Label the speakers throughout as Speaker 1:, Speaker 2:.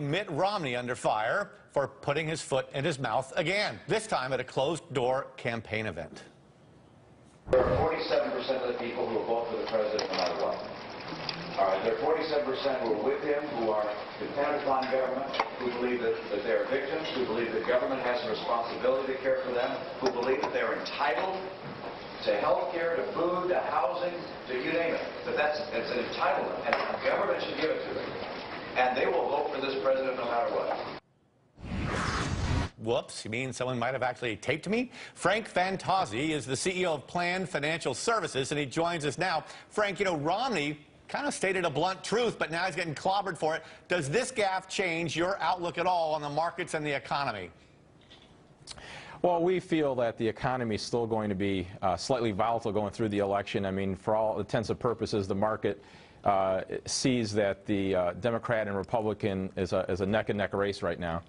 Speaker 1: Mitt Romney under fire for putting his foot in his mouth again, this time at a closed-door campaign event.
Speaker 2: There are 47% of the people who will vote for the president no matter what. All right, there are 47% who are with him, who are dependent upon government, who believe that they are victims, who believe that government has a responsibility to care for them, who believe that they're entitled to health care, to food, to housing, to you name it. It's an entitlement, and the government should give it to them. And they will vote for this president no matter what.
Speaker 1: Whoops, you mean someone might have actually taped me? Frank Fantozzi is the CEO of Planned Financial Services, and he joins us now. Frank, you know, Romney kind of stated a blunt truth, but now he's getting clobbered for it. Does this gaffe change your outlook at all on the markets and the economy?
Speaker 3: Well, we feel that the economy is still going to be slightly volatile going through the election. I mean, for all intents and purposes, the market sees that the Democrat and Republican is a neck-and-neck race right now.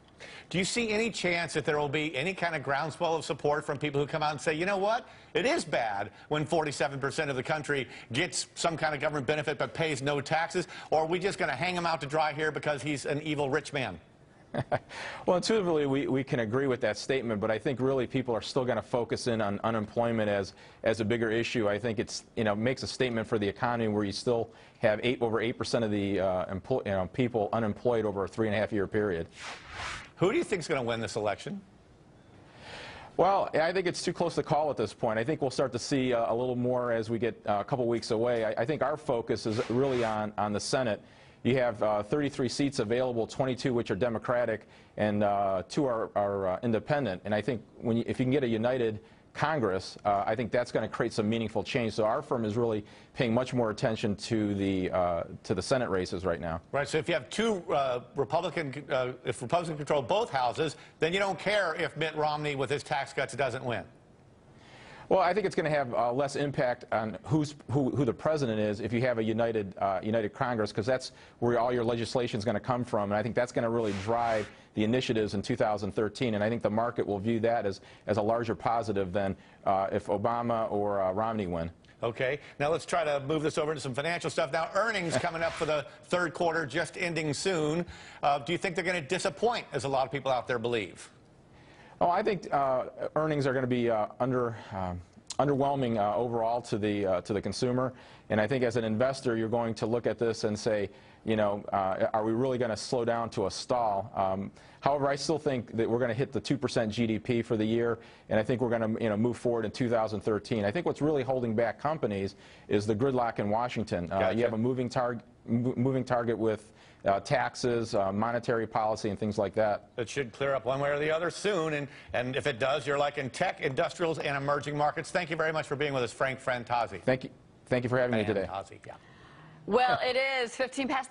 Speaker 1: Do you see any chance that there will be any kind of groundswell of support from people who come out and say, you know what, it is bad when 47% of the country gets some kind of government benefit but pays no taxes, or are we just going to hang him out to dry here because he's an evil rich man?
Speaker 3: Well, intuitively, we can agree with that statement, but I think really people are still going to focus in on unemployment as a bigger issue. I think it's, makes a statement for the economy where you still have over 8% of the people unemployed over a 3.5-year period.
Speaker 1: Who do you think is going to win this election?
Speaker 3: Well, I think it's too close to call at this point. I think we'll start to see a little more as we get a couple weeks away. I think our focus is really on the Senate. You have 33 seats available, 22 which are Democratic, and 2 are independent. And I think if you can get a united Congress, I think that's going to create some meaningful change. So our firm is really paying much more attention to the Senate races right now.
Speaker 1: Right. So if you have two if Republicans control both houses, then you don't care if Mitt Romney with his tax cuts doesn't win.
Speaker 3: Well, I think it's going to have less impact on who the president is if you have a united Congress, because that's where all your legislation is going to come from, and I think that's going to really drive the initiatives in 2013, and I think the market will view that as a larger positive than if Obama or Romney win.
Speaker 1: Okay. Now let's try to move this over into some financial stuff. Now, earnings coming up for the third quarter, just ending soon. Do you think they're going to disappoint, as a lot of people out there believe?
Speaker 3: Oh, I think earnings are going to be underwhelming overall to the consumer, and I think as an investor you're going to look at this and say, are we really going to slow down to a stall? However, I still think that we're going to hit the 2% GDP for the year, and I think we're going to move forward in 2013. I think what's really holding back companies is the gridlock in Washington.
Speaker 1: Gotcha.
Speaker 3: You have a moving target with taxes, monetary policy, and things like that.
Speaker 1: It should clear up one way or the other soon, and if it does, you're like in tech, industrials, and emerging markets. Thank you very much for being with us, Frank Fantozzi.
Speaker 3: Thank you for having me today.
Speaker 1: Fantozzi, yeah.
Speaker 4: Well, it is 15 past